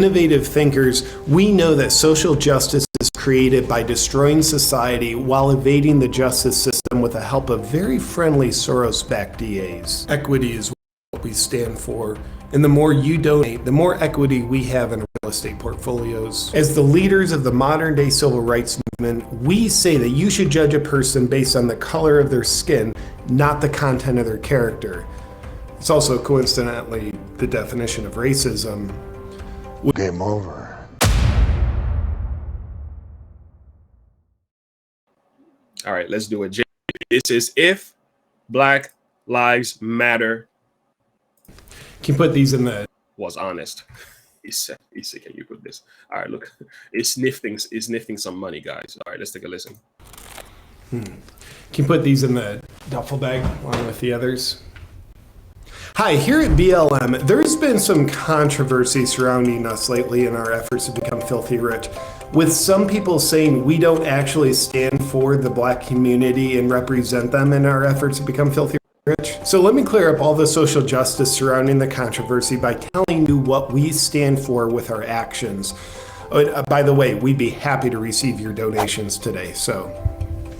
innovative thinkers, we know that social justice is created by destroying society while evading the justice system with the help of very friendly Soros-backed DAs. Equity is what we stand for, and the more you donate, the more equity we have in our real estate portfolios. As the leaders of the modern-day civil rights movement, we say that you should judge a person based on the color of their skin, not the content of their character. It's also coincidentally the definition of racism. Game over. All right, let's do it. This is If Black Lives Matter Can you put these in the... was honest. He said, can you put this? All right, look, it's nifting some money, guys. All right, let's take a listen. Can you put these in the duffel bag along with the others? Hi, here at BLM, there's been some controversy surrounding us lately in our efforts to become filthy rich, with some people saying we don't actually stand for the Black community and represent them in our efforts to become filthy rich. So let me clear up all the social justice surrounding the controversy by telling you what we stand for with our actions. By the way, we'd be happy to receive your donations today, so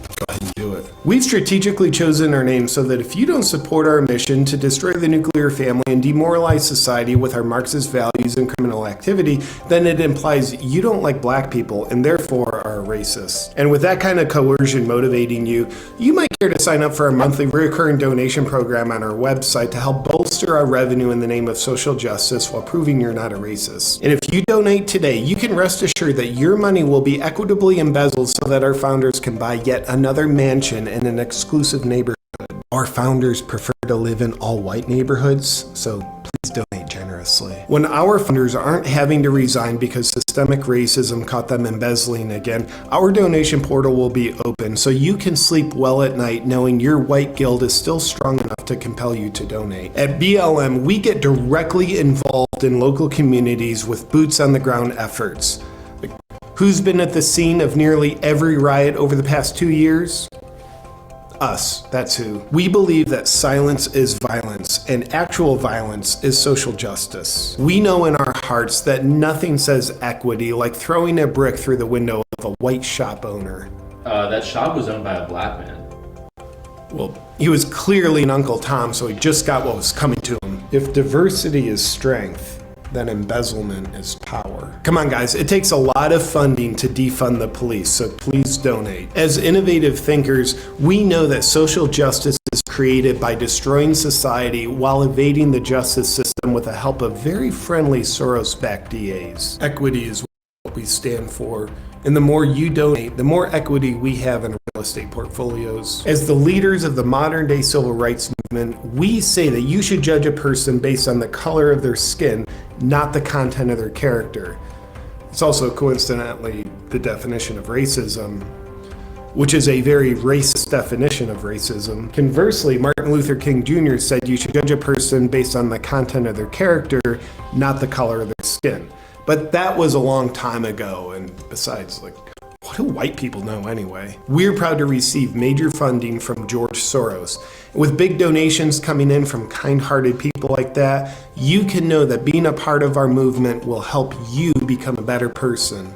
go ahead and do it. We've strategically chosen our name so that if you don't support our mission to destroy the nuclear family and demoralize society with our Marxist values and criminal activity, then it implies you don't like Black people and therefore are a racist. And with that kind of coercion motivating you, you might care to sign up for our monthly recurring donation program on our website to help bolster our revenue in the name of social justice while proving you're not a racist. And if you donate today, you can rest assured that your money will be equitably embezzled so that our founders can buy yet another mansion in an exclusive neighborhood. Our founders prefer to live in all-white neighborhoods, so please donate generously. When our founders aren't having to resign because systemic racism caught them embezzling again, our donation portal will be open so you can sleep well at night knowing your white guilt is still strong enough to compel you to donate. At BLM, we get directly involved in local communities with boots-on-the-ground efforts. Who's been at the scene of nearly every riot over the past 2 years? Us, that's who. We believe that silence is violence, and actual violence is social justice. We know in our hearts that nothing says equity like throwing a brick through the window of a white shop owner. That shop was owned by a Black man. Well, he was clearly an Uncle Tom, so he just got what was coming to him. If diversity is strength, then embezzlement is power. Come on, guys, it takes a lot of funding to defund the police, so please donate. As innovative thinkers, we know that social justice is created by destroying society while evading the justice system with the help of very friendly Soros-backed DAs. Equity is what we stand for, and the more you donate, the more equity we have in our real estate portfolios. As the leaders of the modern-day civil rights movement, we say that you should judge a person based on the color of their skin, not the content of their character. It's also coincidentally the definition of racism, which is a very racist definition of racism. Conversely, Martin Luther King Jr. said you should judge a person based on the content of their character, not the color of their skin. But that was a long time ago, and besides, like, what do white people know anyway? We're proud to receive major funding from George Soros. With big donations coming in from kind-hearted people like that, you can know that being a part of our movement will help you become a better person.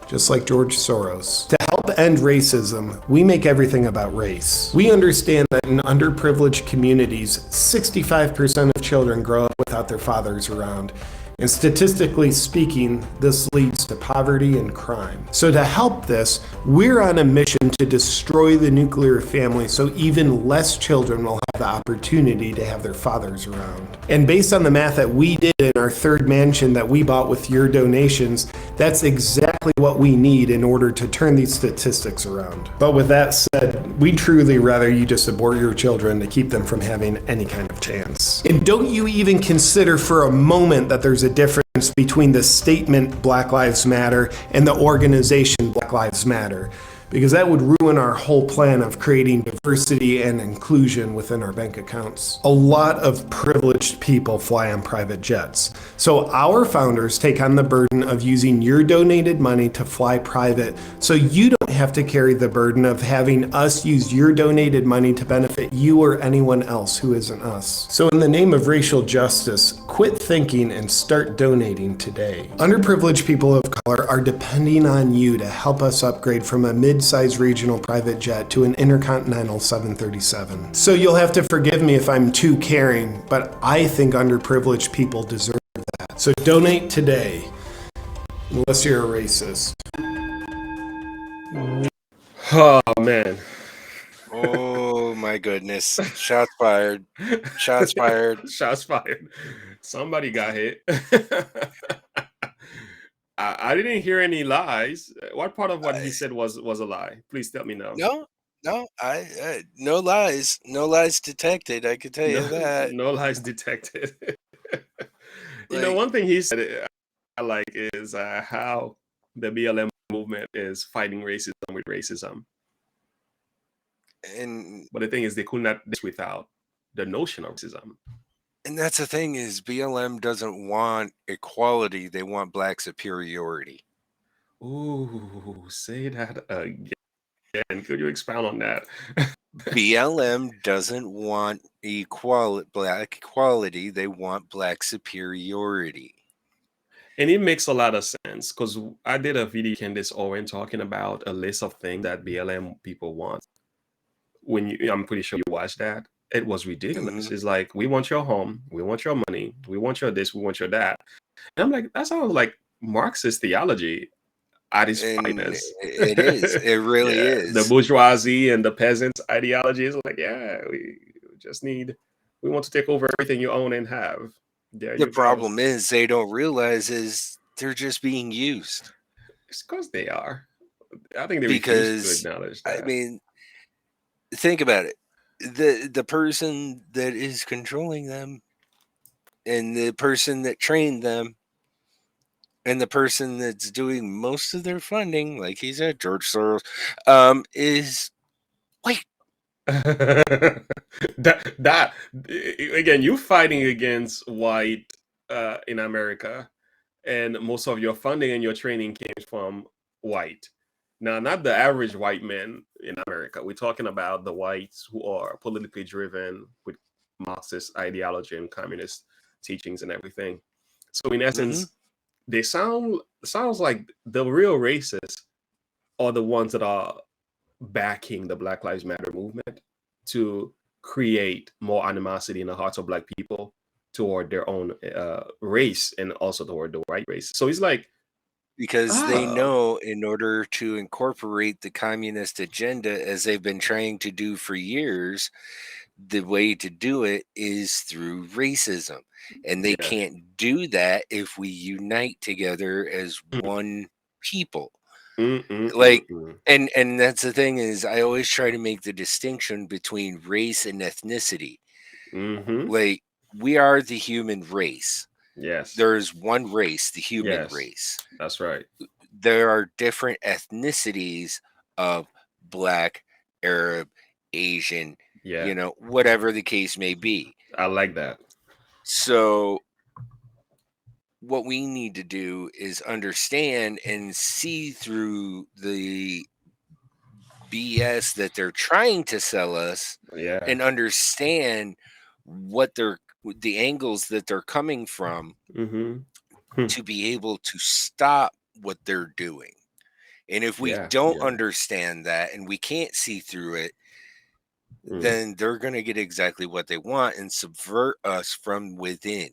Just like George Soros. To help end racism, we make everything about race. We understand that in underprivileged communities, 65% of children grow up without their fathers around. And statistically speaking, this leads to poverty and crime. So to help this, we're on a mission to destroy the nuclear family so even less children will have the opportunity to have their fathers around. And based on the math that we did in our third mansion that we bought with your donations, that's exactly what we need in order to turn these statistics around. But with that said, we'd truly rather you just abort your children to keep them from having any kind of chance. And don't you even consider for a moment that there's a difference between the statement Black Lives Matter and the organization Black Lives Matter, because that would ruin our whole plan of creating diversity and inclusion within our bank accounts. A lot of privileged people fly on private jets, so our founders take on the burden of using your donated money to fly private, so you don't have to carry the burden of having us use your donated money to benefit you or anyone else who isn't us. So in the name of racial justice, quit thinking and start donating today. Underprivileged people of color are depending on you to help us upgrade from a mid-sized regional private jet to an intercontinental 737. So you'll have to forgive me if I'm too caring, but I think underprivileged people deserve that. So donate today, unless you're a racist. Oh man. Oh my goodness. Shots fired. Shots fired. Shots fired. Somebody got hit. I didn't hear any lies. What part of what he said was a lie? Please tell me no. No, I no lies. No lies detected. I can tell you that. No lies detected. You know, Like, one thing he said I like is how the BLM movement is fighting racism with racism. and But the thing is, they could not do this without the notion of racism. and that's the thing is BLM doesn't want equality. They want black superiority. Ooh, say that again. Could you expound on that? BLM doesn't want black equality. They want black superiority. And it makes a lot of sense because I did a video Candace Owen talking about a list of things that BLM people want. I'm pretty sure you watched that. It was ridiculous. Mhm. It's like, we want your home, we want your money, we want your this, we want your that. And I'm like, that sounds like Marxist theology at its And finest. it is. It really Yeah, is. the bourgeoisie and the peasants ideology is like, yeah, we want to take over everything you own and have. There The you go. problem is they don't realize is they're just being used. It's because they are. I think they refuse Because to acknowledge that. I mean, think about it. The person that is controlling them and the person that trained them and the person that's doing most of their funding, like he said, George Soros, is white. that again, you fighting against white in America, and most of your funding and your training came from white. Now, not the average white man in America. We're talking about the whites who are politically driven with Marxist ideology and communist teachings and everything. So, in essence, they sounds like the real racists are the ones that are backing the Black Lives Matter movement to create more animosity in the hearts of Black people toward their own race and also toward the white race. So it's like, Because they know in order to incorporate the communist agenda, as they've been trying to do for years, the way to do it is through racism. And they Yeah. can't do that if we unite together as one people. Like, and that's the thing is I always try to make the distinction between race and ethnicity. Like, we are the human race. Yes. There is one race, the human Yes. race. That's right. There are different ethnicities of Black, Arab, Asian, Yeah. whatever the case may be. I like that. So what we need to do is understand and see through the BS that they're trying to sell us, Yeah. and understand what the angles that they're coming from to be able to stop what they're doing. And if we don't understand that and we can't see through it, then they're going to get exactly what they want and subvert us from within.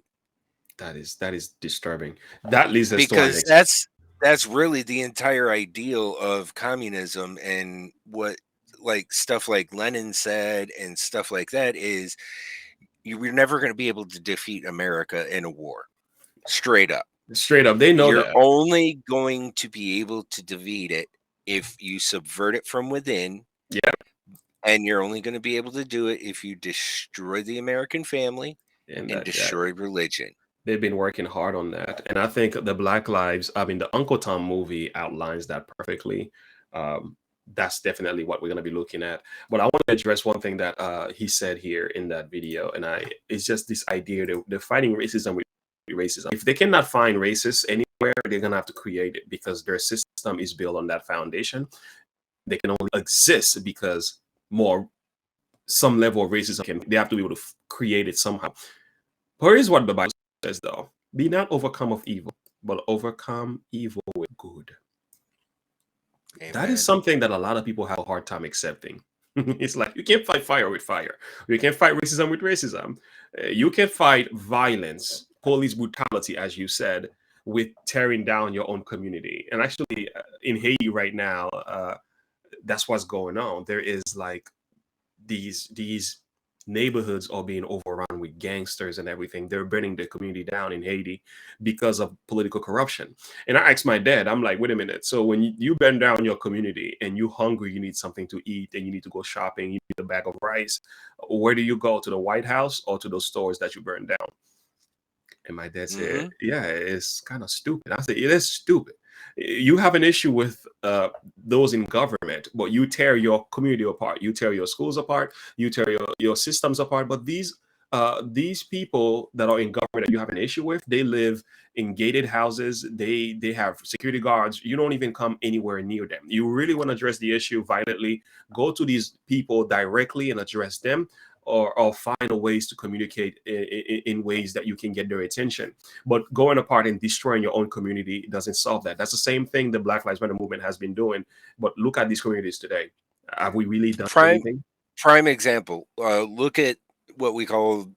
That is disturbing. That leads us Because to our next. that's really the entire ideal of communism, and what stuff like Lenin said and stuff like that is you're never going to be able to defeat America in a war. Straight up. They know you're that. only going to be able to defeat it if you subvert it from within. Yeah. And you're only going to be able to do it if you destroy the American family and destroy religion. They've been working hard on that. And I think the Uncle Tom movie outlines that perfectly. That's definitely what we're going to be looking at. But I want to address one thing that he said here in that video. And it's just this idea that they're fighting racism with racism. If they cannot find racists anywhere, they're going to have to create it because their system is built on that foundation. They can only exist because more some level of racism, they have to be able to create it somehow. But here's what the Bible says, though: be not overcome of evil, but overcome evil with good. Amen. That is something that a lot of people have a hard time accepting. It's like, you can't fight fire with fire. You can't fight racism with racism. You can't fight violence, police brutality, as you said, with tearing down your own community. And actually, in Haiti right now, that's what's going on. There is like these neighborhoods are being overrun with gangsters and everything. They're burning the community down in Haiti because of political corruption. And I asked my dad, I'm like, wait a minute. So when you burn down your community and you're hungry, you need something to eat and you need to go shopping, you need a bag of rice, where do you go? To the White House or to those stores that you burned down? And my dad said, yeah, it's kind of stupid. I said, it is stupid. You have an issue with those in government, but you tear your community apart. You tear your schools apart. You tear your systems apart. But these people that are in government that you have an issue with, they live in gated houses. They have security guards. You don't even come anywhere near them. You really want to address the issue violently, go to these people directly and address them. Or find ways to communicate in ways that you can get their attention. But going apart and destroying your own community doesn't solve that. That's the same thing the Black Lives Matter movement has been doing. But look at these communities today. Have we really done anything? Prime example. Look at what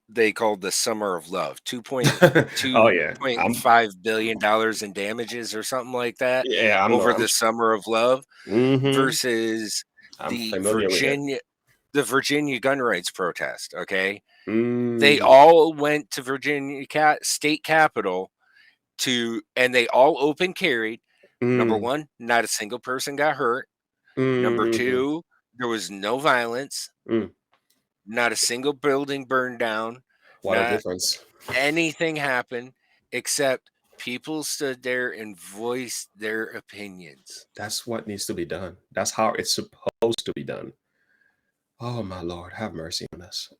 they called the Summer of Love. $2.5 billion in damages or something like that. Yeah, the Summer of Love versus the Virginia gun rights protest. Okay. They all went to Virginia state capitol and they all open carried. Number one, not a single person got hurt. Number two, there was no violence. Not a single building burned down. What a difference. Anything happened except people stood there and voiced their opinions. That's what needs to be done. That's how it's supposed to be done. Oh, my Lord, have mercy on us.